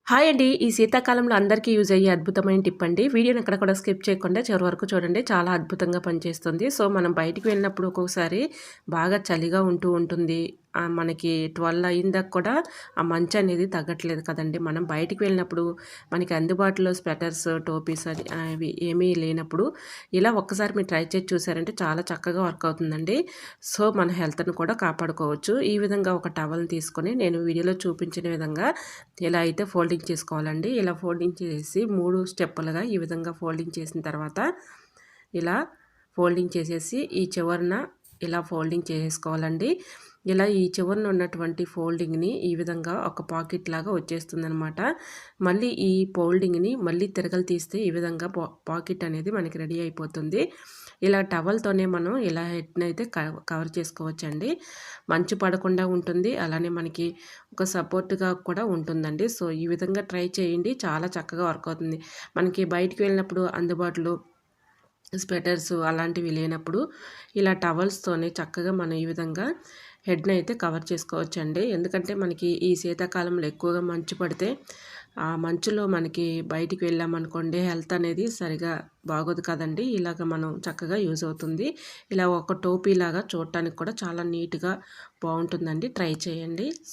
Hi అండి. ఈ శీతాకాలంలో అందరికీ యూజ్ అయ్యే అద్భుతమైన టిప్ అండి. వీడియోని ఎక్కడ కూడా స్కిప్ చేయకుండా చివరి వరకు చూడండి. చాలా అద్భుతంగా పనిచేస్తుంది. సో, మనం బయటికి వెళ్ళినప్పుడు ఒక్కొక్కసారి బాగా చలిగా ఉంటూ ఉంటుంది. మనకి 12 అయిందాక కూడా ఆ మంచనేది తగ్గట్లేదు కదండీ! మనం బయటికి వెళ్ళినప్పుడు మనకి అందుబాటులో స్వెటర్స్, టోపీస్ అవి ఏమీ లేనప్పుడు ఇలా ఒక్కసారి మీరు ట్రై చేసి చూసారంటే చాలా చక్కగా వర్క్ అవుతుందండి. సో, మన హెల్త్‌ని కూడా కాపాడుకోవచ్చు. ఈ విధంగా ఒక టవల్‌ని తీసుకొని నేను వీడియోలో చూపించిన విధంగా ఇలా అయితే ఫోల్డింగ్ చేసుకోవాలండి. ఇలా ఫోల్డింగ్ చేసి 3 స్టెప్పులుగా ఈ విధంగా ఫోల్డింగ్ చేసిన తర్వాత ఇలా ఫోల్డింగ్ చేసేసి ఈ చివరన ఇలా ఫోల్డింగ్ చేసేసుకోవాలండి. ఇలా ఈ చివరన ఉన్నటువంటి ఫోల్డింగ్‌ని ఈ విధంగా ఒక పాకెట్ లాగా వచ్చేస్తుందనమాట. మళ్ళీ ఈ ఫోల్డింగ్‌ని మళ్ళీ తిరగలు తీస్తే ఈ విధంగా పాకెట్ అనేది మనకి రెడీ అయిపోతుంది. ఇలా టవల్‌తోనే మనం ఇలా హెడ్‌నైతే కవర్ చేసుకోవచ్చండి. మంచు పడకుండా ఉంటుంది. అలానే మనకి ఒక సపోర్ట్‌గా కూడా ఉంటుందండి. సో, ఈ విధంగా ట్రై చేయండి. చాలా చక్కగా వర్క్ అవుతుంది. మనకి బయటికి వెళ్ళినప్పుడు అందుబాటులో స్వెటర్స్ అలాంటివి లేనప్పుడు ఇలా టవల్స్‌తోనే చక్కగా మనం ఈ విధంగా హెడ్‌నైతే కవర్ చేసుకోవచ్చండి. ఎందుకంటే మనకి ఈ శీతాకాలంలో ఎక్కువగా మంచు పడితే ఆ మంచులో మనకి బయటికి వెళ్ళామనుకోండి హెల్త్ అనేది సరిగా బాగోదు కదండీ! ఇలాగ మనం చక్కగా యూజ్ అవుతుంది. ఇలా ఒక టోపీలాగా చూడటానికి కూడా చాలా నీట్‌గా బావుంటుందండి. ట్రై చేయండి. సో